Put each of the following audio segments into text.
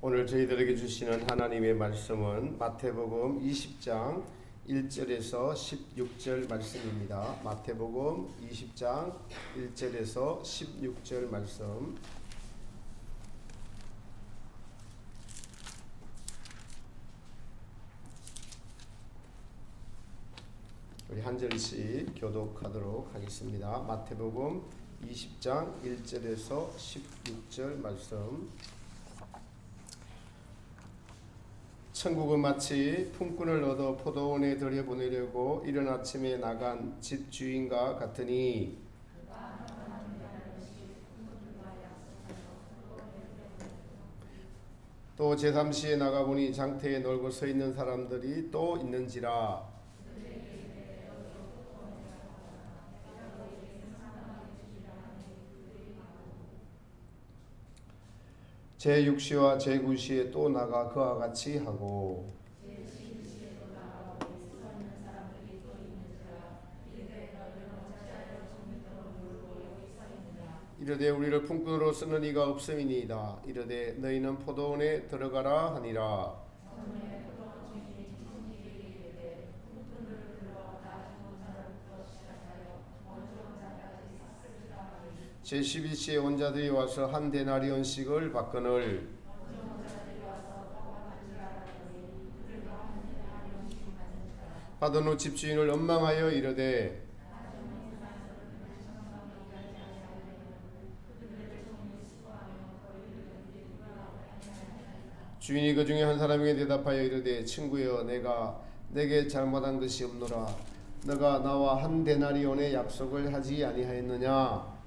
오늘 저희들에게 주시는 하나님의 말씀은 마태복음 20장 1절에서 16절 말씀입니다. 마태복음 20장 1절에서 16절 말씀. 우리 한 절씩 교독하도록 하겠습니다. 마태복음 20장 1절에서 16절 말씀. 천국은 마치 품꾼을 얻어 포도원에 들여보내려고 이른 아침에 나간 집주인과 같으니, 또 제3시에 나가보니 장터에 놀고 서 있는 사람들이 또 있는지라. 제6시와 제9시에 또 나가 그와 같이 하고, 이르되 우리를 품꾼으로 쓰는 이가 없음이니이다. 이르되 너희는 포도원에 들어가라 하니라. 제12시에 온 자들이 와서 한 데나리온씩을 받거늘, 받은 후 집주인을 원망하여 이르되 주인이 그 중에 한 사람에게 대답하여 이르되 친구여, 내가 내게 잘못한 것이 없노라. 너가 나와 한 데나리온의 약속을 하지 아니하였느냐?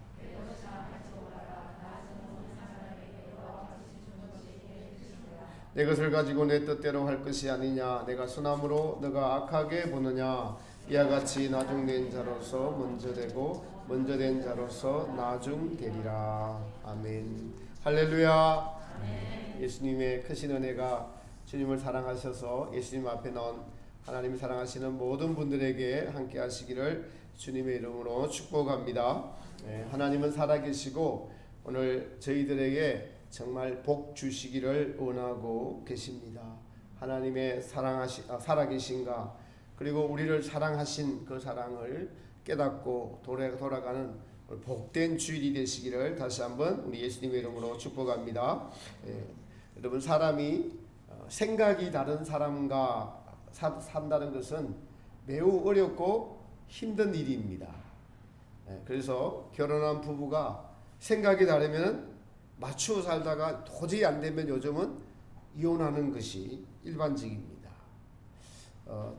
내 것을 가지고 내 뜻대로 할 것이 아니냐? 내가 선함으로 너가 악하게 보느냐? 이와 같이 나중된 자로서 먼저 되고 먼저 된 자로서 나중 되리라. 아멘. 할렐루야. 아멘. 예수님의 크신 은혜가 주님을 사랑하셔서 예수님 앞에 나온 하나님이 사랑하시는 모든 분들에게 함께 하시기를 주님의 이름으로 축복합니다. 하나님은 살아계시고 오늘 저희들에게 정말 복 주시기를 원하고 계십니다. 하나님의 살아계신가, 그리고 우리를 사랑하신 그 사랑을 깨닫고 돌아가는 복된 주일이 되시기를 다시 한번 우리 예수님의 이름으로 축복합니다. 여러분, 사람이 생각이 다른 사람과 산다는 것은 매우 어렵고 힘든 일입니다. 그래서 결혼한 부부가 생각이 다르면 맞추어 살다가 도저히 안 되면 요즘은 이혼하는 것이 일반적입니다.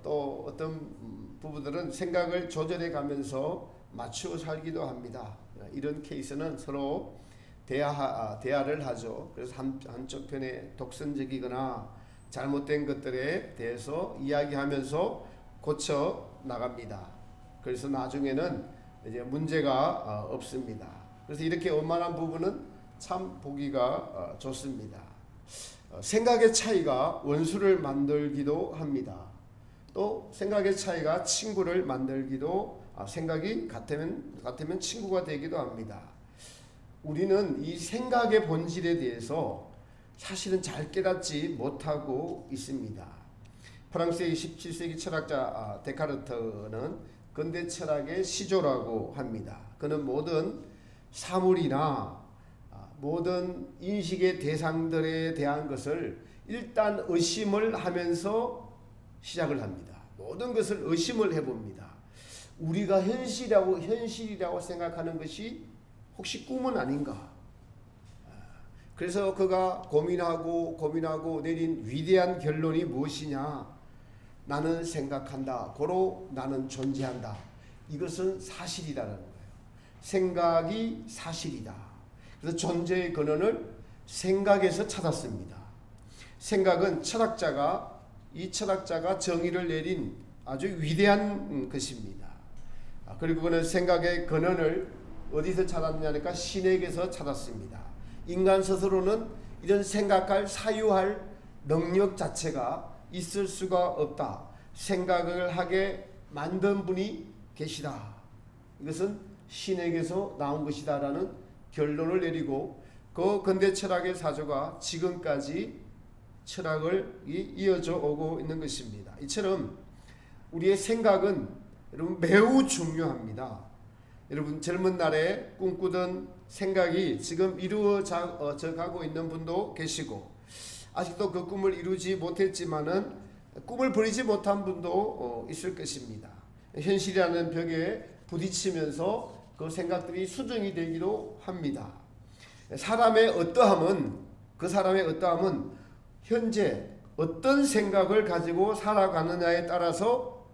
또 어떤 부부들은 생각을 조절해 가면서 맞추어 살기도 합니다. 이런 케이스는 서로 대화를 하죠. 그래서 한쪽 편에 독선적이거나 잘못된 것들에 대해서 이야기하면서 고쳐 나갑니다. 그래서 나중에는 이제 문제가 없습니다. 그래서 이렇게 원만한 부부는 참 보기가 좋습니다. 생각의 차이가 원수를 만들기도 합니다. 또 생각의 차이가 친구를 만들기도, 생각이 같으면 친구가 되기도 합니다. 우리는 이 생각의 본질에 대해서 사실은 잘 깨닫지 못하고 있습니다. 프랑스의 17세기 철학자 데카르트는 근대 철학의 시조라고 합니다. 그는 모든 사물이나 모든 인식의 대상들에 대한 것을 일단 의심을 하면서 시작을 합니다. 모든 것을 의심을 해봅니다. 우리가 현실이라고 생각하는 것이 혹시 꿈은 아닌가? 그래서 그가 고민하고 내린 위대한 결론이 무엇이냐? 나는 생각한다. 고로 나는 존재한다. 이것은 사실이라는 거예요. 생각이 사실이다. 그래서 존재의 근원을 생각에서 찾았습니다. 생각은 철학자가 정의를 내린 아주 위대한 것입니다. 그리고 그는 생각의 근원을 어디서 찾았냐니까 신에게서 찾았습니다. 인간 스스로는 이런 생각할 사유할 능력 자체가 있을 수가 없다. 생각을 하게 만든 분이 계시다. 이것은 신에게서 나온 것이다라는 결론을 내리고 그 근대 철학의 사조가 지금까지 철학을 이어져 오고 있는 것입니다. 이처럼 우리의 생각은 여러분 매우 중요합니다. 여러분 젊은 날에 꿈꾸던 생각이 지금 이루어져 가고 있는 분도 계시고 아직도 그 꿈을 이루지 못했지만은 꿈을 버리지 못한 분도 있을 것입니다. 현실이라는 벽에 부딪히면서 그 생각들이 수정이 되기도 합니다. 사람의 어떠함은 현재 어떤 생각을 가지고 살아가느냐에 따라서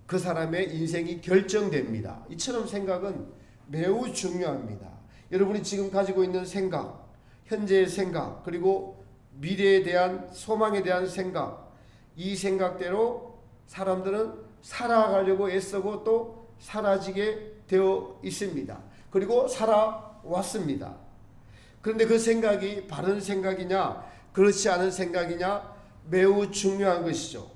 그 사람의 인생이 결정됩니다. 이처럼 생각은 매우 중요합니다. 여러분이 지금 가지고 있는 생각, 현재의 생각, 그리고 미래에 대한 소망에 대한 생각, 이 생각대로 사람들은 살아가려고 애쓰고 또 사라지게 되어 있습니다. 그리고 살아왔습니다. 그런데 그 생각이 바른 생각이냐 그렇지 않은 생각이냐 매우 중요한 것이죠.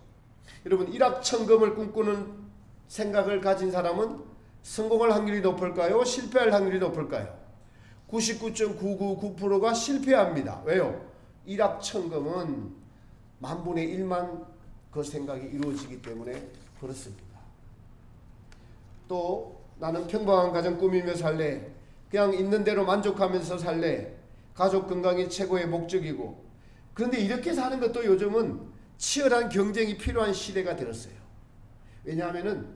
여러분 일확천금을 꿈꾸는 생각을 가진 사람은 성공할 확률이 높을까요? 실패할 확률이 높을까요? 99.999%가 실패합니다. 왜요? 일확천금은 만분의 1만 그 생각이 이루어지기 때문에 그렇습니다. 또 나는 평범한 가정 꾸미며 살래. 그냥 있는 대로 만족하면서 살래. 가족 건강이 최고의 목적이고. 그런데 이렇게 사는 것도 요즘은 치열한 경쟁이 필요한 시대가 되었어요. 왜냐하면은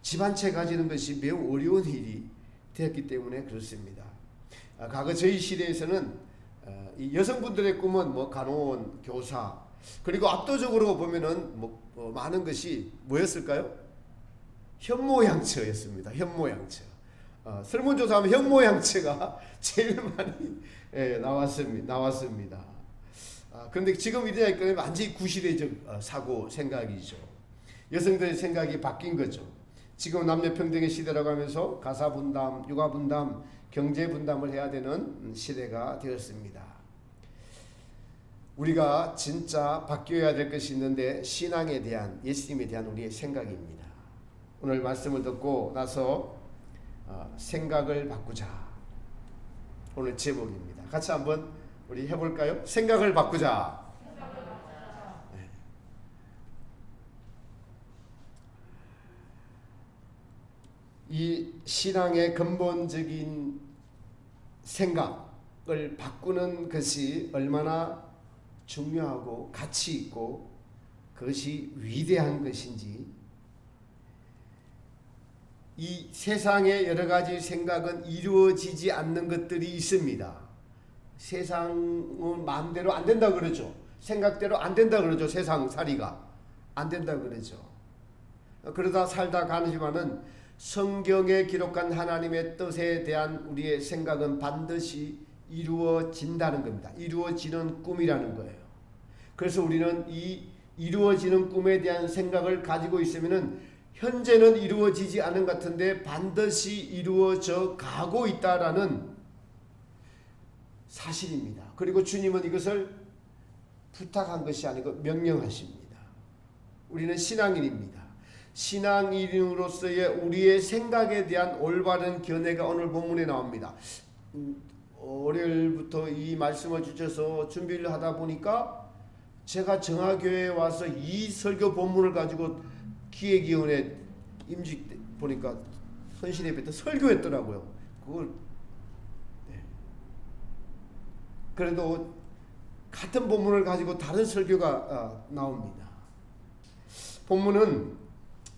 집 한 채 가지는 것이 매우 어려운 일이 되었기 때문에 그렇습니다. 과거 저희 시대에서는 이 여성분들의 꿈은 뭐 간호원, 교사, 그리고 압도적으로 보면은 많은 것이 뭐였을까요? 현모양처였습니다. 현모양처. 설문조사하면 현모양처가 제일 많이 나왔습니다. 그런데 지금 이래야 완전히 구시대적 사고 생각이죠. 여성들의 생각이 바뀐 거죠. 지금 남녀평등의 시대라고 하면서 가사분담, 육아분담, 경제분담을 해야 되는 시대가 되었습니다. 우리가 진짜 바뀌어야 될 것이 있는데 신앙에 대한, 예수님에 대한 우리의 생각입니다. 오늘 말씀을 듣고 나서 생각을 바꾸자. 오늘 제목입니다. 같이 한번 우리 해볼까요? 생각을 바꾸자. 네. 이 신앙의 근본적인 생각을 바꾸는 것이 얼마나 중요하고 가치 있고 그것이 위대한 것인지, 이 세상의 여러 가지 생각은 이루어지지 않는 것들이 있습니다. 세상은 마음대로 안 된다 그러죠. 생각대로 안 된다 그러죠. 세상살이가 안 된다 그러죠. 그러다 살다 가지만은 성경에 기록한 하나님의 뜻에 대한 우리의 생각은 반드시 이루어진다는 겁니다. 이루어지는 꿈이라는 거예요. 그래서 우리는 이 이루어지는 꿈에 대한 생각을 가지고 있으면은 현재는 이루어지지 않은 것 같은데 반드시 이루어져 가고 있다라는 사실입니다. 그리고 주님은 이것을 부탁한 것이 아니고 명령하십니다. 우리는 신앙인입니다. 신앙인으로서의 우리의 생각에 대한 올바른 견해가 오늘 본문에 나옵니다. 월요일부터 이 말씀을 주셔서 준비를 하다 보니까 제가 정화교회에 와서 이 설교 본문을 가지고 기획위원회 임직 보니까 헌신예배 때 설교했더라고요. 그걸 그래도 같은 본문을 가지고 다른 설교가 나옵니다. 본문은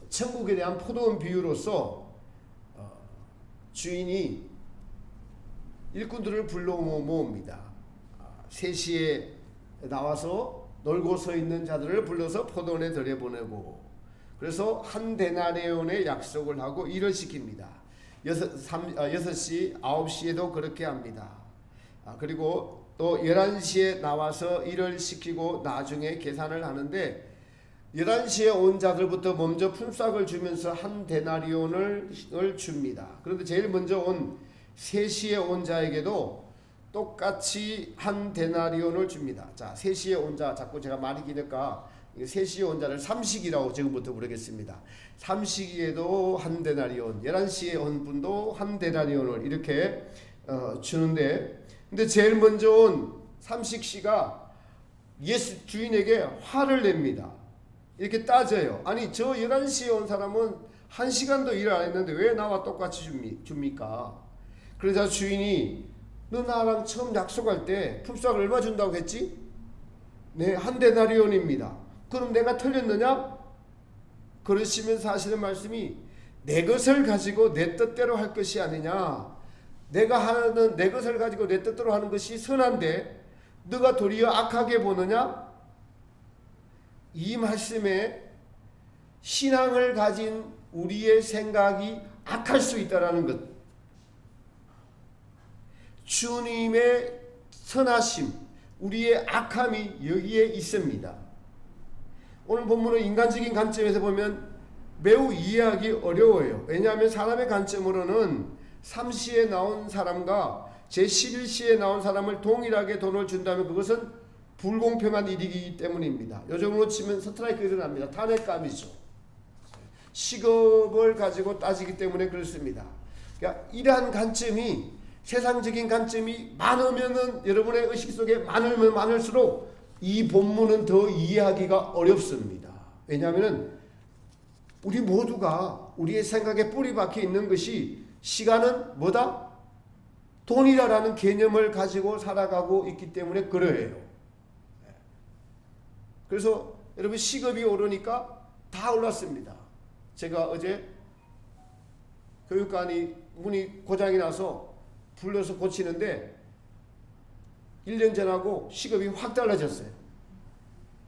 천국에 대한 포도원 비유로서 주인이 일꾼들을 불러 모읍니다. 3시에 나와서 놀고 서 있는 자들을 불러서 포도원에 들여보내고, 그래서 한 데나리온의 약속을 하고 일을 시킵니다. 6시, 9시에도 그렇게 합니다. 그리고 또 11시에 나와서 일을 시키고 나중에 계산을 하는데 11시에 온 자들부터 먼저 품삯을 주면서 한 데나리온을 줍니다. 그런데 제일 먼저 온 3시에 온 자에게도 똑같이 한 데나리온을 줍니다. 자, 3시에 온 자, 자꾸 제가 말이 기니까 3시에 온 자를 삼식이라고 지금부터 부르겠습니다. 삼식이에도 한 데나리온, 11시에 온 분도 한 데나리온을 이렇게 주는데, 근데 제일 먼저 온 삼식 씨가 예수 주인에게 화를 냅니다. 이렇게 따져요. 아니 저 11시에 온 사람은 1시간도 일을 안 했는데 왜 나와 똑같이 줍니까? 그러자 주인이 너 나랑 처음 약속할 때 품삯을 얼마 준다고 했지? 네, 한 데나리온입니다. 그럼 내가 틀렸느냐? 그러시면서 하시는 말씀이 내 것을 가지고 내 뜻대로 할 것이 아니냐. 내가 하는 내 것을 가지고 내 뜻대로 하는 것이 선한데 너가 도리어 악하게 보느냐? 이 말씀에 신앙을 가진 우리의 생각이 악할 수 있다라는 것. 주님의 선하심, 우리의 악함이 여기에 있습니다. 오늘 본문은 인간적인 관점에서 보면 매우 이해하기 어려워요. 왜냐하면 사람의 관점으로는 3시에 나온 사람과 제11시에 나온 사람을 동일하게 돈을 준다면 그것은 불공평한 일이기 때문입니다. 요즘으로 치면 스트라이크가 일어납니다. 탄핵감이죠. 시급을 가지고 따지기 때문에 그렇습니다. 그러니까 이러한 관점이 세상적인 관점이 많으면은 여러분의 의식 속에 많으면 많을수록 이 본문은 더 이해하기가 어렵습니다. 왜냐하면 우리 모두가 우리의 생각에 뿌리 박혀 있는 것이 시간은 뭐다? 돈이라는 개념을 가지고 살아가고 있기 때문에 그래요. 그래서 여러분 시급이 오르니까 다 올랐습니다. 제가 어제 교육관이 문이 고장이 나서 불러서 고치는데 1년 전하고 시급이 확 달라졌어요.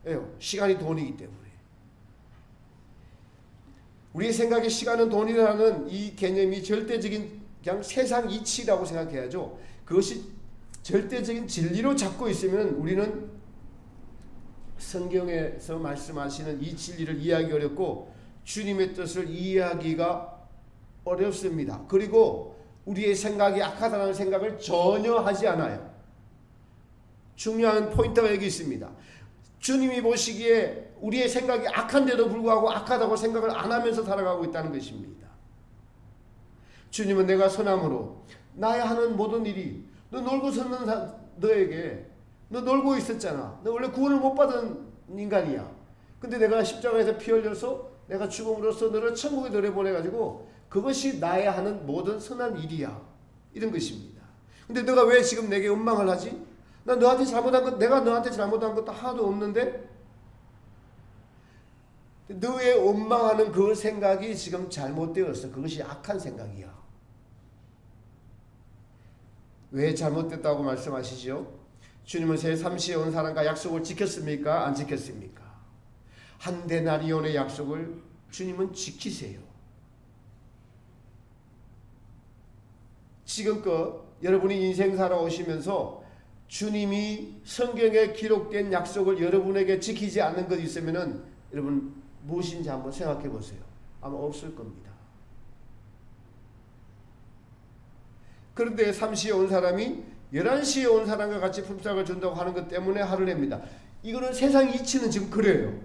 왜요? 시간이 돈이기 때문에. 우리의 생각에 시간은 돈이라는 이 개념이 절대적인 그냥 세상 이치라고 생각해야죠. 그것이 절대적인 진리로 잡고 있으면 우리는 성경에서 말씀하시는 이 진리를 이해하기 어렵고 주님의 뜻을 이해하기가 어렵습니다. 그리고 우리의 생각이 악하다는 생각을 전혀 하지 않아요. 중요한 포인트가 여기 있습니다. 주님이 보시기에 우리의 생각이 악한데도 불구하고 악하다고 생각을 안 하면서 살아가고 있다는 것입니다. 주님은 내가 선함으로 나야 하는 모든 일이 너 놀고 섰는 너에게 너 놀고 있었잖아. 너 원래 구원을 못 받은 인간이야. 근데 내가 십자가에서 피 흘려서 내가 죽음으로써 너를 천국에 내려보내가지고 그것이 나야 하는 모든 선한 일이야. 이런 것입니다. 근데 너가 왜 지금 내게 원망을 하지? 난 너한테 잘못한 것, 내가 너한테 잘못한 것도 하나도 없는데? 너의 원망하는 그 생각이 지금 잘못되었어. 그것이 악한 생각이야. 왜 잘못됐다고 말씀하시죠? 주님은 새 3시에 온 사람과 약속을 지켰습니까? 안 지켰습니까? 한 데나리온의 약속을 주님은 지키세요. 지금껏 여러분이 인생 살아오시면서 주님이 성경에 기록된 약속을 여러분에게 지키지 않는 것 있으면은 여러분 무엇인지 한번 생각해 보세요. 아마 없을 겁니다. 그런데 3시에 온 사람이 11시에 온 사람과 같이 품삯을 준다고 하는 것 때문에 화를 냅니다. 이거는 세상 이치는 지금 그래요.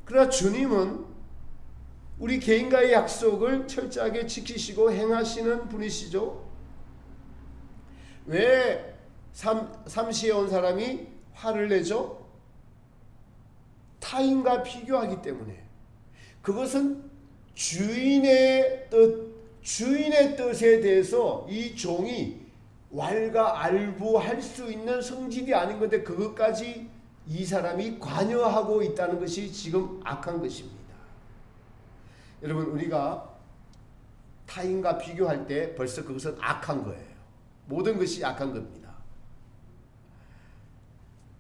그러나 주님은 우리 개인과의 약속을 철저하게 지키시고 행하시는 분이시죠. 왜 3시에 온 사람이 화를 내죠? 타인과 비교하기 때문에. 그것은 주인의 뜻에 대해서 이 종이 왈가왈부할 수 있는 성질이 아닌 건데 그것까지 이 사람이 관여하고 있다는 것이 지금 악한 것입니다. 여러분 우리가 타인과 비교할 때 벌써 그것은 악한 거예요. 모든 것이 악한 겁니다.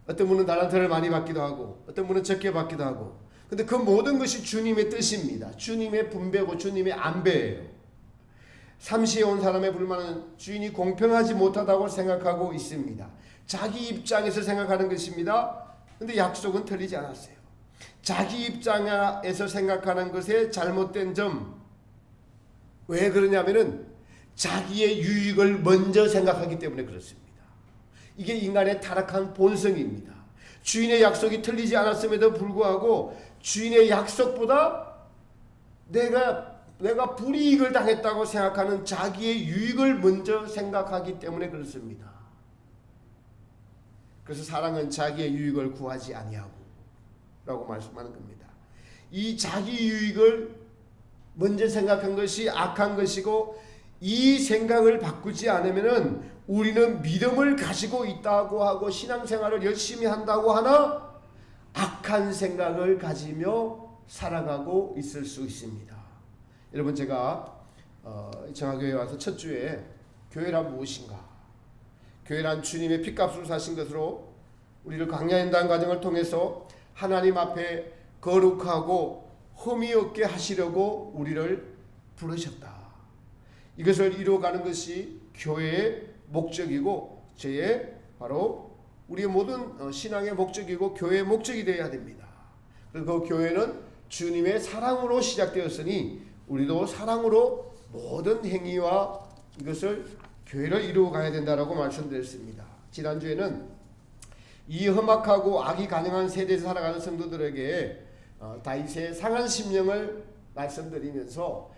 어떤 분은 달란트를 많이 받기도 하고 어떤 분은 적게 받기도 하고 근데 그 모든 것이 주님의 뜻입니다. 주님의 분배고 주님의 안배예요. 3시에 온 사람의 불만은 주인이 공평하지 못하다고 생각하고 있습니다. 자기 입장에서 생각하는 것입니다. 근데 약속은 틀리지 않았어요. 자기 입장에서 생각하는 것의 잘못된 점. 왜 그러냐면은 자기의 유익을 먼저 생각하기 때문에 그렇습니다. 이게 인간의 타락한 본성입니다. 주인의 약속이 틀리지 않았음에도 불구하고 주인의 약속보다 내가 내가 불이익을 당했다고 생각하는 자기의 유익을 먼저 생각하기 때문에 그렇습니다. 그래서 사랑은 자기의 유익을 구하지 아니하고 라고 말씀하는 겁니다. 이 자기 유익을 먼저 생각한 것이 악한 것이고, 이 생각을 바꾸지 않으면은 우리는 믿음을 가지고 있다고 하고 신앙생활을 열심히 한다고 하나 악한 생각을 가지며 살아가고 있을 수 있습니다. 여러분, 제가 정화교회에 와서 첫 주에 교회란 무엇인가, 교회란 주님의 핏값으로 사신 것으로 우리를 광야연단 과정을 통해서 하나님 앞에 거룩하고 흠이 없게 하시려고 우리를 부르셨다. 이것을 이루어가는 것이 교회의 목적이고 저의 바로 우리의 모든 신앙의 목적이고 교회의 목적이 되어야 됩니다. 그리고 그 교회는 주님의 사랑으로 시작되었으니 우리도 사랑으로 모든 행위와 이것을 교회를 이루어가야 된다라고 말씀드렸습니다. 지난주에는 이 험악하고 악이 가능한 세대에서 살아가는 성도들에게 다윗의 상한 심령을 말씀드리면서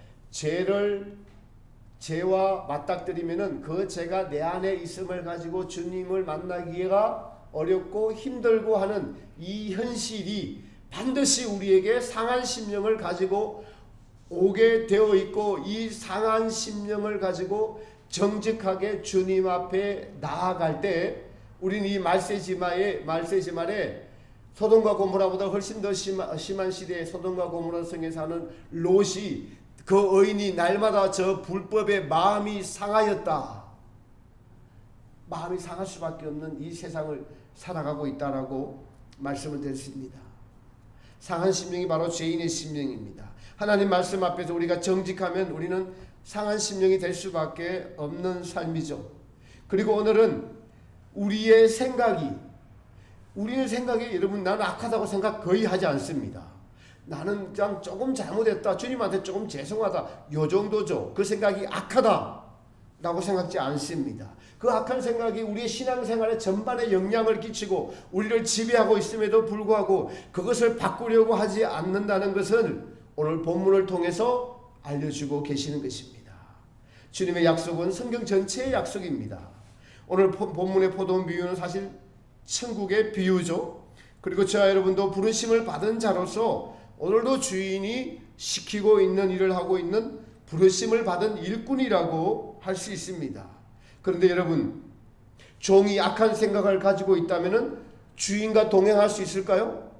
죄와 맞닥뜨리면은 그 죄가 내 안에 있음을 가지고 주님을 만나기가 어렵고 힘들고 하는 이 현실이 반드시 우리에게 상한 심령을 가지고 오게 되어 있고, 이 상한 심령을 가지고 정직하게 주님 앞에 나아갈 때 우리는 이 말세지 말에 소돔과 고모라보다 훨씬 더 심한 시대에 소돔과 고모라 성에 사는 롯이, 그 의인이 날마다 저 불법에 마음이 상하였다, 마음이 상할 수밖에 없는 이 세상을 살아가고 있다라고 말씀을 드렸습니다. 상한 심령이 바로 죄인의 심령입니다. 하나님 말씀 앞에서 우리가 정직하면 우리는 상한 심령이 될 수밖에 없는 삶이죠. 그리고 오늘은 우리의 생각이 여러분, 나는 악하다고 생각 거의 하지 않습니다. 나는 그냥 조금 잘못했다, 주님한테 조금 죄송하다, 요 정도죠. 그 생각이 악하다라고 생각지 않습니다. 그 악한 생각이 우리의 신앙생활에 전반에 영향을 끼치고 우리를 지배하고 있음에도 불구하고 그것을 바꾸려고 하지 않는다는 것을 오늘 본문을 통해서 알려주고 계시는 것입니다. 주님의 약속은 성경 전체의 약속입니다. 오늘 본문의 포도원 비유는 사실 천국의 비유죠. 그리고 저와 여러분도 부르심을 받은 자로서 오늘도 주인이 시키고 있는 일을 하고 있는 부르심을 받은 일꾼이라고 할 수 있습니다. 그런데 여러분, 종이 악한 생각을 가지고 있다면 주인과 동행할 수 있을까요?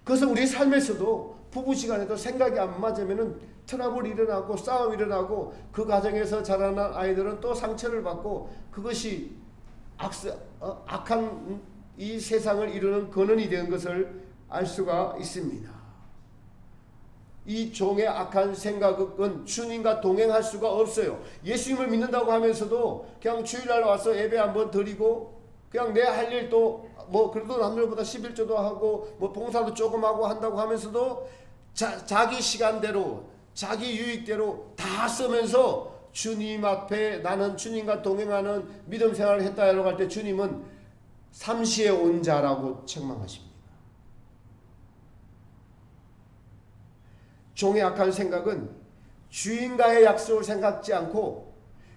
그것은 우리 삶에서도 부부시간에도 생각이 안 맞으면 트러블이 일어나고 싸움이 일어나고 그 과정에서 자라난 아이들은 또 상처를 받고 그것이 악한 이 세상을 이루는 근원이 되는 것을 알 수가 있습니다. 이 종의 악한 생각은 주님과 동행할 수가 없어요. 예수님을 믿는다고 하면서도 그냥 주일날 와서 예배 한번 드리고 그냥 내 할 일도 그래도 남들보다 11조도 하고 봉사도 조금 하고 한다고 하면서도 자기 시간대로 자기 유익대로 다 쓰면서 주님 앞에 나는 주님과 동행하는 믿음 생활을 했다라고 할 때 주님은 삼시에 온 자라고 책망하십니다. 종의 악한 생각은 주인과의 약속을 생각지 않고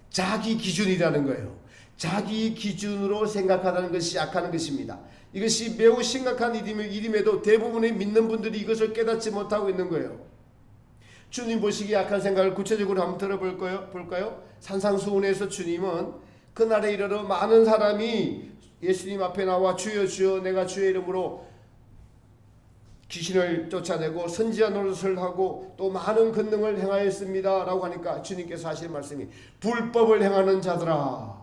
자기 기준이라는 거예요. 자기 기준으로 생각하다는 것이 악하는 것입니다. 이것이 매우 심각한 일임에도 대부분의 믿는 분들이 이것을 깨닫지 못하고 있는 거예요. 주님 보시기에 악한 생각을 구체적으로 한번 들어볼까요? 산상수훈에서 주님은 그날에 이르러 많은 사람이 예수님 앞에 나와 주여 주여 내가 주의 이름으로 귀신을 쫓아내고 선지자 노릇을 하고 또 많은 권능을 행하였습니다 라고 하니까 주님께서 하시는 말씀이 불법을 행하는 자들아,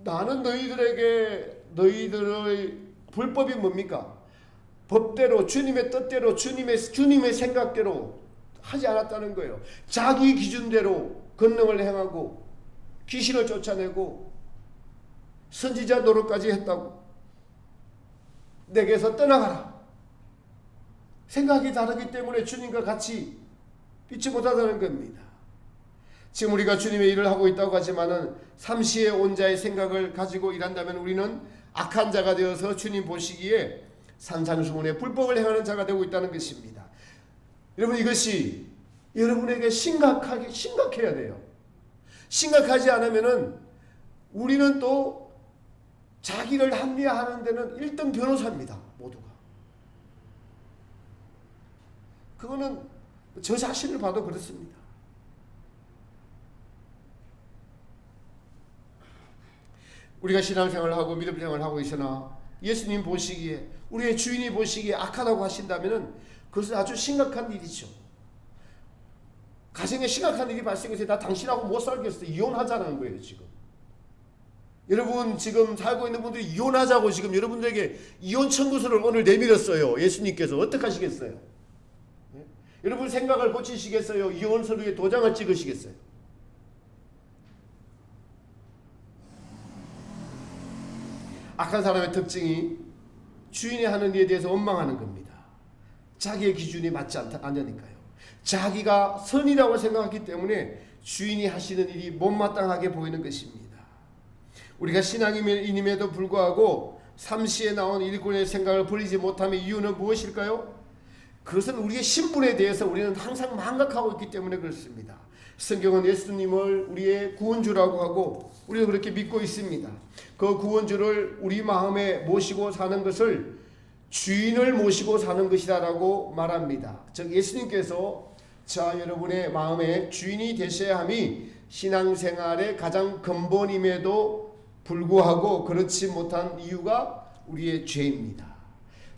나는 너희들의 불법이 뭡니까? 법대로 주님의 뜻대로 주님의 생각대로 하지 않았다는 거예요. 자기 기준대로 권능을 행하고 귀신을 쫓아내고 선지자 노릇까지 했다고. 내게서 떠나가라. 생각이 다르기 때문에 주님과 같이 믿지 못하다는 겁니다. 지금 우리가 주님의 일을 하고 있다고 하지만은 삼시에 온 자의 생각을 가지고 일한다면 우리는 악한 자가 되어서 주님 보시기에 산상수훈에 불법을 행하는 자가 되고 있다는 것입니다. 여러분, 이것이 여러분에게 심각해야 돼요. 심각하지 않으면은 우리는 또 자기를 합리화하는 데는 1등 변호사입니다. 모두가. 그거는 저 자신을 봐도 그렇습니다. 우리가 신앙생활을 하고 믿음생활을 하고 있으나 예수님 보시기에, 우리의 주인이 보시기에 악하다고 하신다면 그것은 아주 심각한 일이죠. 가정에 심각한 일이 발생해서 나 당신하고 못 살겠어, 이혼하자는 거예요. 지금 여러분 지금 살고 있는 분들이 이혼하자고 지금 여러분들에게 이혼 청구서를 오늘 내밀었어요. 예수님께서 어떻게 하시겠어요? 네? 여러분 생각을 고치시겠어요? 이혼 서류에 도장을 찍으시겠어요? 악한 사람의 특징이 주인이 하는 일에 대해서 원망하는 겁니다. 자기의 기준이 맞지 않으니까요. 자기가 선이라고 생각하기 때문에 주인이 하시는 일이 못마땅하게 보이는 것입니다. 우리가 신앙인임에도 불구하고 삼시에 나온 일꾼의 생각을 버리지 못함의 이유는 무엇일까요? 그것은 우리의 신분에 대해서 우리는 항상 망각하고 있기 때문에 그렇습니다. 성경은 예수님을 우리의 구원주라고 하고 우리도 그렇게 믿고 있습니다. 그 구원주를 우리 마음에 모시고 사는 것을 주인을 모시고 사는 것이다라고 말합니다. 즉 예수님께서 자 여러분의 마음에 주인이 되셔야 함이 신앙생활의 가장 근본임에도 불구하고 그렇지 못한 이유가 우리의 죄입니다.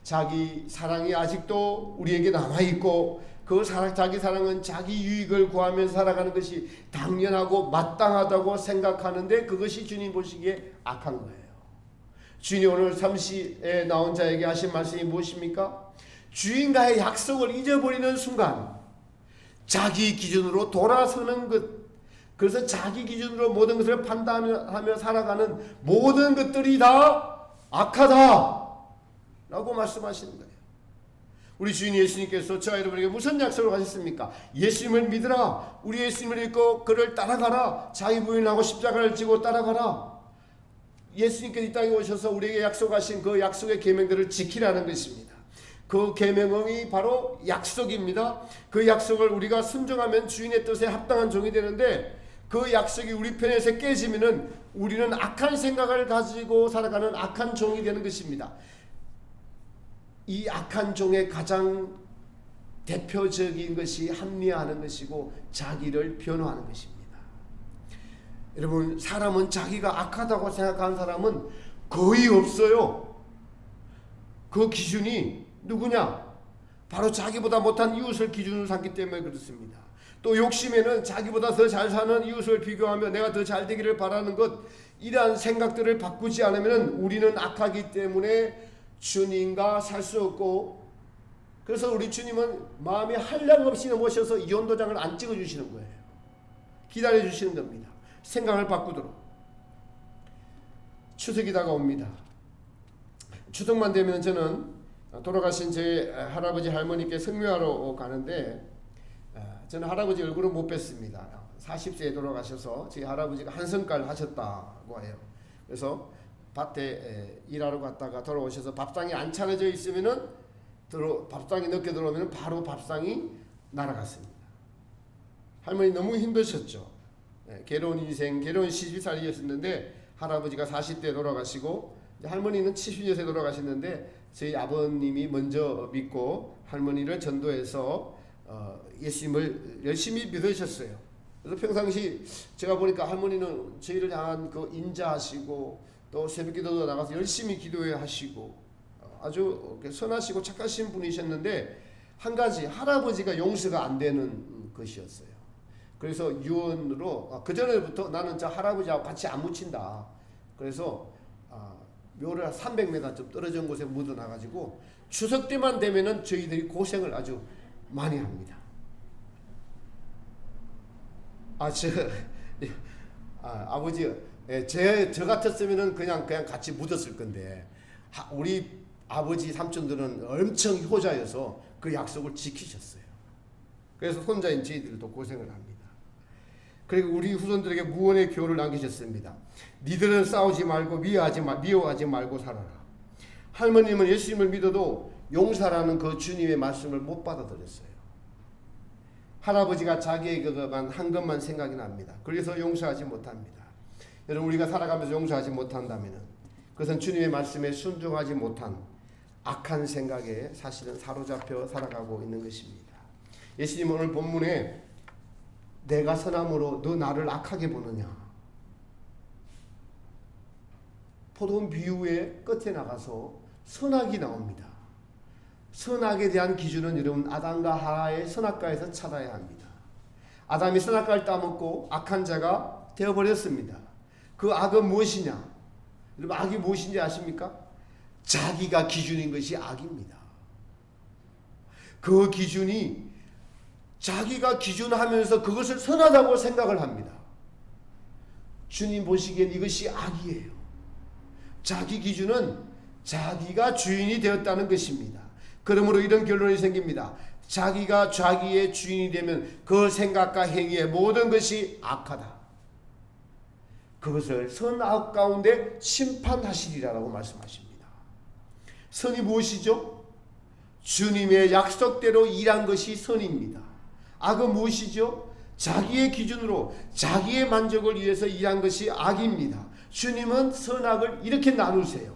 자기 사랑이 아직도 우리에게 남아있고 그 자기 사랑은 자기 유익을 구하면서 살아가는 것이 당연하고 마땅하다고 생각하는데 그것이 주님 보시기에 악한 거예요. 주인이 오늘 삼시에 나온 자에게 하신 말씀이 무엇입니까? 주인과의 약속을 잊어버리는 순간 자기 기준으로 돌아서는 것, 그래서 자기 기준으로 모든 것을 판단하며 살아가는 모든 것들이 다 악하다 라고 말씀하시는 거예요. 우리 주인 예수님께서 저와 여러분에게 무슨 약속을 하셨습니까? 예수님을 믿으라. 우리 예수님을 믿고 그를 따라가라. 자기 부인하고 십자가를 지고 따라가라. 예수님께서 이 땅에 오셔서 우리에게 약속하신 그 약속의 계명들을 지키라는 것입니다. 그 계명이 바로 약속입니다. 그 약속을 우리가 순종하면 주인의 뜻에 합당한 종이 되는데 그 약속이 우리 편에서 깨지면은 우리는 악한 생각을 가지고 살아가는 악한 종이 되는 것입니다. 이 악한 종의 가장 대표적인 것이 합리화하는 것이고 자기를 변호하는 것입니다. 여러분 사람은 자기가 악하다고 생각하는 사람은 거의 없어요. 그 기준이 누구냐? 바로 자기보다 못한 이웃을 기준으로 삼기 때문에 그렇습니다. 또 욕심에는 자기보다 더 잘 사는 이웃을 비교하며 내가 더 잘 되기를 바라는 것, 이러한 생각들을 바꾸지 않으면 우리는 악하기 때문에 주님과 살 수 없고, 그래서 우리 주님은 마음이 한량없이 모셔서 이혼 도장을 안 찍어주시는 거예요. 기다려주시는 겁니다. 생각을 바꾸도록. 추석이 다가옵니다. 추석만 되면 저는 돌아가신 제 할아버지 할머니께 성묘하러 가는데 저는 할아버지 얼굴을 못 뵀습니다. 40세에 돌아가셔서 제 할아버지가 한성깔 하셨다고 해요. 그래서 밭에 일하러 갔다가 돌아오셔서 밥상이 안 차려져 있으면은 밥상이 늦게 들어오면 바로 밥상이 날아갔습니다. 할머니 너무 힘드셨죠. 괴로운 인생, 괴로운 시집살이였는데 할아버지가 40대에 돌아가시고 할머니는 70년에 돌아가셨는데 저희 아버님이 먼저 믿고 할머니를 전도해서 예수님을 열심히 믿으셨어요. 그래서 평상시 제가 보니까 할머니는 저희를 향한 그 인자하시고 또 새벽기도도 나가서 열심히 기도해 하시고 아주 선하시고 착하신 분이셨는데 한 가지 할아버지가 용서가 안 되는 것이었어요. 그래서 유언으로 그 전에부터 나는 저 할아버지하고 같이 안 묻힌다. 그래서 묘를 300m 좀 떨어진 곳에 묻어놔가지고 추석 때만 되면은 저희들이 고생을 아주 많이 합니다. 아버지, 저 같았으면은 그냥 같이 묻었을 건데 우리 아버지 삼촌들은 엄청 효자여서 그 약속을 지키셨어요. 그래서 혼자인 저희들도 고생을 합니다. 그리고 우리 후손들에게 무언의 교훈을 남기셨습니다. 니들은 싸우지 말고 미워하지 말고 살아라. 할머님은 예수님을 믿어도 용서라는 그 주님의 말씀을 못 받아들였어요. 할아버지가 자기의 그것만 한 것만 생각이 납니다. 그래서 용서하지 못합니다. 여러분, 우리가 살아가면서 용서하지 못한다면 그것은 주님의 말씀에 순종하지 못한 악한 생각에 사실은 사로잡혀 살아가고 있는 것입니다. 예수님 오늘 본문에 내가 선함으로 너 나를 악하게 보느냐, 포도원 비유의 끝에 나가서 선악이 나옵니다. 선악에 대한 기준은 여러분 아담과 하와의 선악과에서 찾아야 합니다. 아담이 선악과를 따먹고 악한 자가 되어버렸습니다. 그 악은 무엇이냐? 여러분, 악이 무엇인지 아십니까? 자기가 기준인 것이 악입니다. 그 기준이 자기가 기준하면서 그것을 선하다고 생각을 합니다. 주님 보시기엔 이것이 악이에요. 자기 기준은 자기가 주인이 되었다는 것입니다. 그러므로 이런 결론이 생깁니다. 자기가 자기의 주인이 되면 그 생각과 행위의 모든 것이 악하다. 그것을 선악 가운데 심판하시리라고 말씀하십니다. 선이 무엇이죠? 주님의 약속대로 일한 것이 선입니다. 악은 무엇이죠? 자기의 기준으로 자기의 만족을 위해서 일한 것이 악입니다. 주님은 선악을 이렇게 나누세요.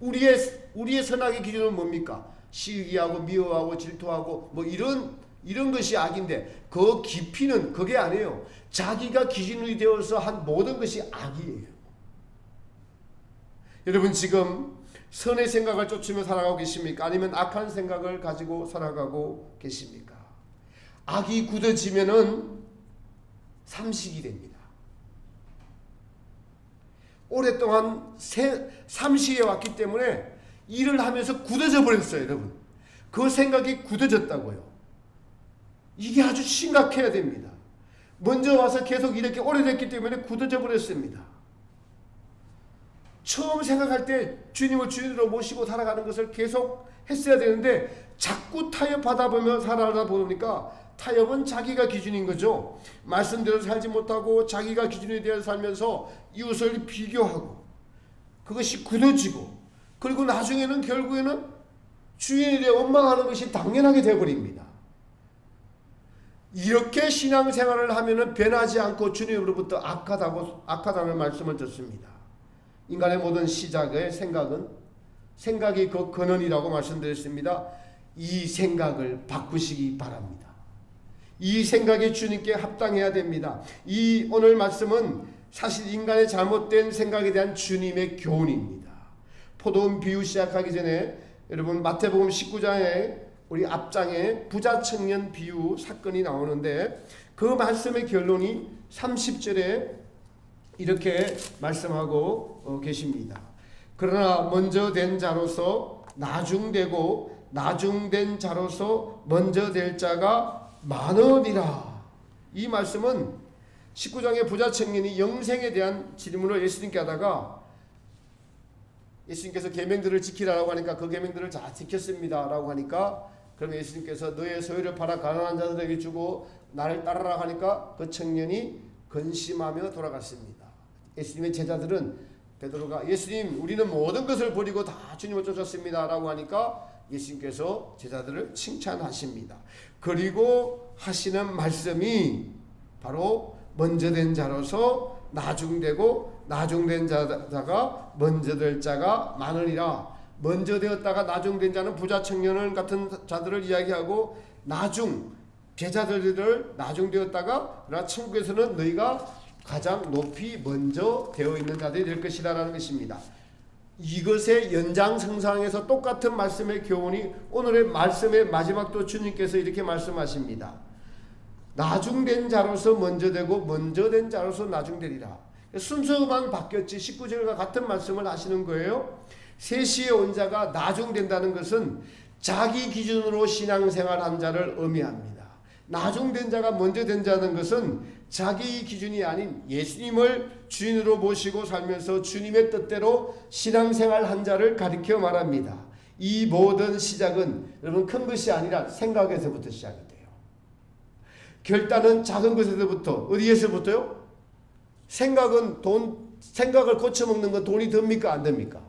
우리의 선악의 기준은 뭡니까? 시기하고 미워하고 질투하고 뭐 이런 것이 악인데 그 깊이는 그게 아니에요. 자기가 기준이 되어서 한 모든 것이 악이에요. 여러분, 지금 선의 생각을 쫓으며 살아가고 계십니까? 아니면 악한 생각을 가지고 살아가고 계십니까? 악이 굳어지면은 삼식이 됩니다. 오랫동안 삼식해 왔기 때문에 일을 하면서 굳어져 버렸어요, 여러분. 그 생각이 굳어졌다고요. 이게 아주 심각해야 됩니다. 먼저 와서 계속 이렇게 오래됐기 때문에 굳어져 버렸습니다. 처음 생각할 때 주님을 주인으로 모시고 살아가는 것을 계속 했어야 되는데 자꾸 타협하다 보면 살아가다 보니까 타협은 자기가 기준인 거죠. 말씀대로 살지 못하고 자기가 기준이 되어 살면서 이웃을 비교하고 그것이 굳어지고 그리고 나중에는 결국에는 주인에 대해 원망하는 것이 당연하게 되어버립니다. 이렇게 신앙생활을 하면은 변하지 않고 주님으로부터 악하다는 말씀을 듣습니다. 인간의 모든 시작의 생각이 그 근원이라고 말씀드렸습니다. 이 생각을 바꾸시기 바랍니다. 이 생각이 주님께 합당해야 됩니다. 이 오늘 말씀은 사실 인간의 잘못된 생각에 대한 주님의 교훈입니다. 포도원 비유 시작하기 전에 여러분 마태복음 19장에 우리 앞장에 부자 청년 비유 사건이 나오는데 그 말씀의 결론이 30절에 이렇게 말씀하고 계십니다. 그러나 먼저 된 자로서 나중되고 나중된 자로서 먼저 될 자가 많으리라. 이 말씀은 19장의 부자 청년이 영생에 대한 질문을 예수님께 하다가 예수님께서 계명들을 지키라고 하니까 그 계명들을 다 지켰습니다 라고 하니까 그럼 예수님께서 너의 소유를 팔아 가난한 자들에게 주고 나를 따르라 하니까 그 청년이 근심하며 돌아갔습니다. 예수님의 제자들은 베드로가 예수님 우리는 모든 것을 버리고 다 주님을 쫓았습니다 라고 하니까 예수님께서 제자들을 칭찬하십니다. 그리고 하시는 말씀이 바로 먼저 된 자로서 나중되고 나중된 자가 먼저 될 자가 많으리라. 먼저 되었다가 나중된 자는 부자 청년 같은 자들을 이야기하고 제자들을 나중되었다가 그러나 천국에서는 너희가 가장 높이 먼저 되어 있는 자들이 될 것이다 라는 것입니다. 이것의 연장선상에서 똑같은 말씀의 교훈이 오늘의 말씀의 마지막도 주님께서 이렇게 말씀하십니다. 나중된 자로서 먼저 되고 먼저 된 자로서 나중되리라. 순서만 바뀌었지 19절과 같은 말씀을 하시는 거예요. 세시에 온 자가 나중된다는 것은 자기 기준으로 신앙생활한 자를 의미합니다. 나중된 자가 먼저 된 자는 것은 자기 기준이 아닌 예수님을 주인으로 모시고 살면서 주님의 뜻대로 신앙생활한 자를 가리켜 말합니다. 이 모든 시작은 여러분 큰 것이 아니라 생각에서부터 시작이 돼요. 결단은 작은 것에서부터 어디에서부터요? 생각을 고쳐먹는 건 돈이 듭니까 안 됩니까?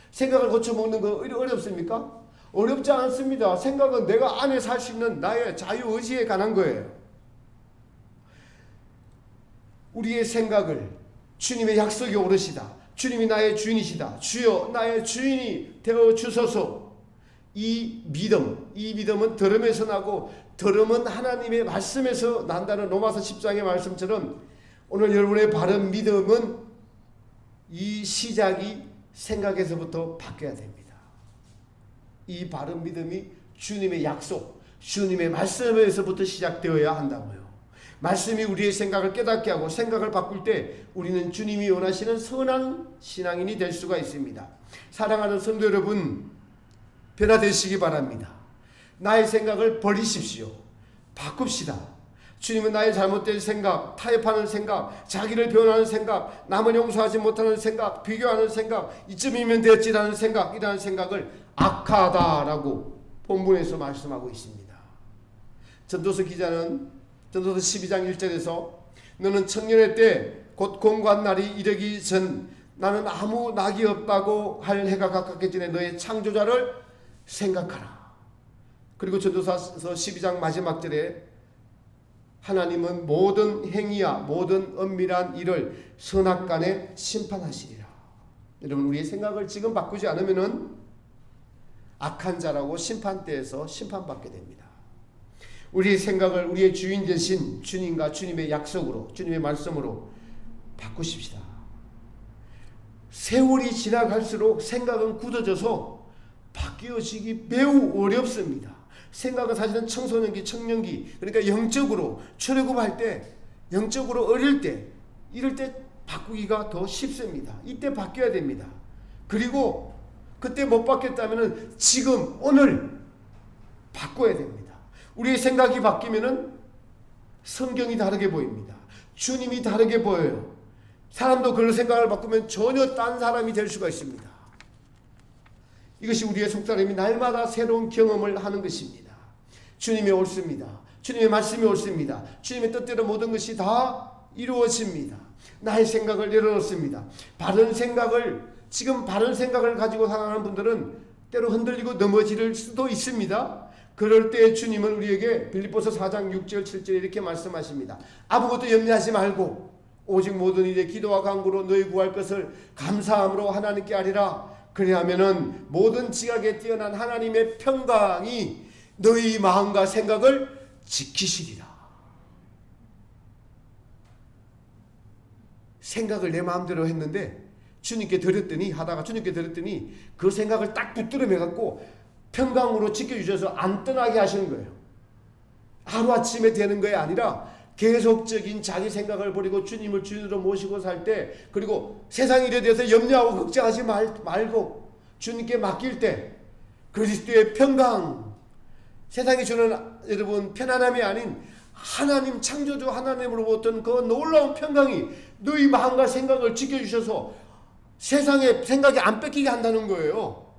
생각을 고쳐먹는 건 어렵습니까? 어렵지 않습니다. 생각은 내가 안에 살 수 있는 나의 자유의지에 관한 거예요. 우리의 생각을 주님의 약속이 오르시다. 주님이 나의 주인이시다. 주여 나의 주인이 되어 주소서. 이 믿음은 들음에서 나고 들음은 하나님의 말씀에서 난다는 로마서 10장의 말씀처럼 오늘 여러분의 바른 믿음은 이 시작이 생각에서부터 바뀌어야 됩니다. 이 바른 믿음이 주님의 약속, 주님의 말씀에서부터 시작되어야 한다고요. 말씀이 우리의 생각을 깨닫게 하고 생각을 바꿀 때 우리는 주님이 원하시는 선한 신앙인이 될 수가 있습니다. 사랑하는 성도 여러분, 변화되시기 바랍니다. 나의 생각을 버리십시오. 바꿉시다. 주님은 나의 잘못된 생각, 타협하는 생각, 자기를 변호하는 생각, 남을 용서하지 못하는 생각, 비교하는 생각, 이쯤이면 되었지라는 생각, 이라는 생각을 악하다라고 본문에서 말씀하고 있습니다. 전도서 기자는 전도서 12장 1절에서 너는 청년의 때 곧 공고한 날이 이르기 전 나는 아무 낙이 없다고 할 해가 가깝게 전에 너의 창조자를 생각하라. 그리고 전도서 12장 마지막 절에 하나님은 모든 행위와 모든 은밀한 일을 선악간에 심판하시리라. 여러분, 우리의 생각을 지금 바꾸지 않으면은 악한 자라고 심판대에서 심판받게 됩니다. 우리의 생각을 우리의 주인 되신 주님과 주님의 약속으로, 주님의 말씀으로 바꾸십시다. 세월이 지나갈수록 생각은 굳어져서 바뀌어지기 매우 어렵습니다. 생각은 사실은 청소년기, 청년기, 그러니까 영적으로 출애굽할 때, 영적으로 어릴 때, 이럴 때 바꾸기가 더 쉽습니다. 이때 바뀌어야 됩니다. 그리고 그때 못 바뀌었다면 지금 오늘 바꿔야 됩니다. 우리의 생각이 바뀌면은 성경이 다르게 보입니다. 주님이 다르게 보여요. 사람도 그런 생각을 바꾸면 전혀 딴 사람이 될 수가 있습니다. 이것이 우리의 속사람이 날마다 새로운 경험을 하는 것입니다. 주님이 옳습니다. 주님의 말씀이 옳습니다. 주님의 뜻대로 모든 것이 다 이루어집니다. 나의 생각을 내려놓습니다. 지금 바른 생각을 가지고 살아가는 분들은 때로 흔들리고 넘어질 수도 있습니다. 그럴 때 주님은 우리에게 빌립보서 4장 6절 7절에 이렇게 말씀하십니다. 아무것도 염려하지 말고 오직 모든 일에 기도와 간구로 너희 구할 것을 감사함으로 하나님께 아리라. 그리하면은 모든 지각에 뛰어난 하나님의 평강이 너희 마음과 생각을 지키시리라. 생각을 내 마음대로 했는데 주님께 드렸더니 그 생각을 딱 붙들어 매갖고 평강으로 지켜주셔서 안 떠나게 하시는 거예요. 하루아침에 되는 것이 아니라 계속적인 자기 생각을 버리고 주님을 주인으로 모시고 살 때, 그리고 세상 일에 대해서 염려하고 걱정하지 말고 주님께 맡길 때 그리스도의 평강, 세상이 주는 여러분 편안함이 아닌 하나님 창조주 하나님으로부터 그 놀라운 평강이 너희 마음과 생각을 지켜주셔서 세상에 생각이 안 뺏기게 한다는 거예요.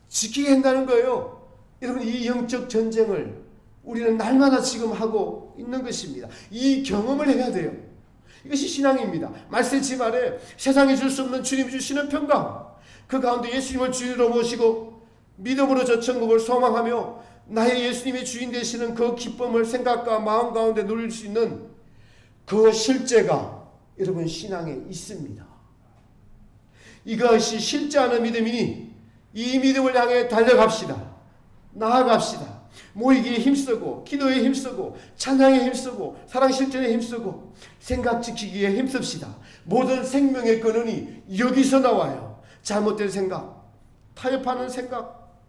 지키게 한다는 거예요. 여러분, 이 영적 전쟁을 우리는 날마다 지금 하고 있는 것입니다. 이 경험을 해야 돼요. 이것이 신앙입니다. 말세지 말에 세상에 줄 수 없는 주님이 주시는 평강, 그 가운데 예수님을 주인으로 모시고 믿음으로 저 천국을 소망하며 나의 예수님이 주인 되시는 그 기쁨을 생각과 마음 가운데 누릴 수 있는 그 실제가 여러분 신앙에 있습니다. 이것이 실제하는 믿음이니 이 믿음을 향해 달려갑시다. 나아갑시다. 모이기에 힘쓰고 기도에 힘쓰고 찬양에 힘쓰고 사랑 실천에 힘쓰고 생각 지키기에 힘씁시다. 모든 생명의 근원이 여기서 나와요. 잘못된 생각, 타협하는 생각,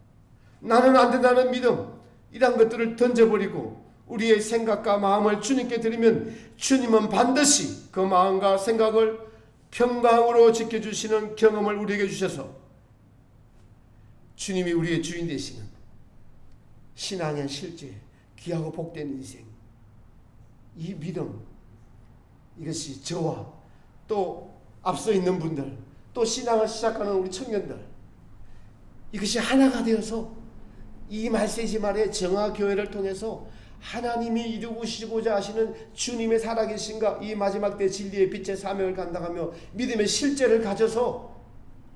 나는 안 된다는 믿음, 이런 것들을 던져버리고 우리의 생각과 마음을 주님께 드리면 주님은 반드시 그 마음과 생각을 평강으로 지켜주시는 경험을 우리에게 주셔서 주님이 우리의 주인 되시는 신앙의 실제, 귀하고 복된 인생, 이 믿음, 이것이 저와 또 앞서 있는 분들, 또 신앙을 시작하는 우리 청년들, 이것이 하나가 되어서 이 말세지 말의 정화교회를 통해서 하나님이 이루시고자 하시는 주님의 살아계신가, 이 마지막 때 진리의 빛의 사명을 감당하며 믿음의 실제를 가져서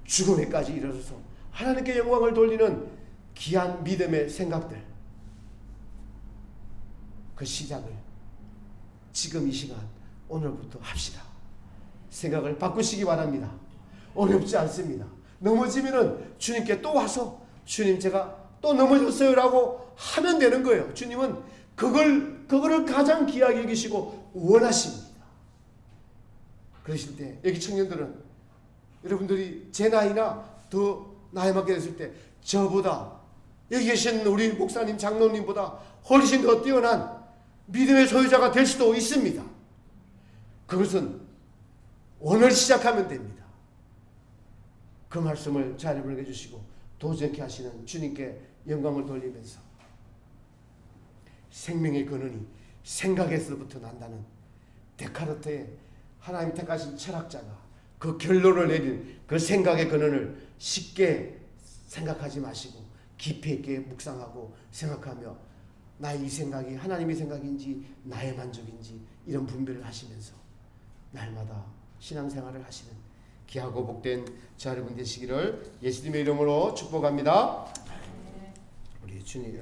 죽음에까지 이르러서 하나님께 영광을 돌리는 귀한 믿음의 생각들, 그 시작을 지금 이 시간 오늘부터 합시다. 생각을 바꾸시기 바랍니다. 어렵지 않습니다. 넘어지면은 주님께 또 와서 주님 제가 또 넘어졌어요 라고 하면 되는 거예요. 주님은 그거를 가장 귀하게 여기시고 원하십니다. 그러실 때 여기 청년들은 여러분들이 제 나이나 더 나이 먹게 됐을 때 저보다 여기 계신 우리 목사님 장로님보다 훨씬 더 뛰어난 믿음의 소유자가 될 수도 있습니다. 그것은 오늘 시작하면 됩니다. 그 말씀을 잘 여러분에게 주시고 도전케 하시는 주님께 영광을 돌리면서 생명의 근원이 생각에서부터 난다는 데카르트의 하나님 택하신 철학자가 그 결론을 내린 그 생각의 근원을 쉽게 생각하지 마시고 깊이 있게 묵상하고 생각하며 나의 이 생각이 하나님의 생각인지 나의 만족인지 이런 분별을 하시면서 날마다 신앙생활을 하시는 귀하고 복된 자 여러분 되시기를 예수님의 이름으로 축복합니다. 우리 주님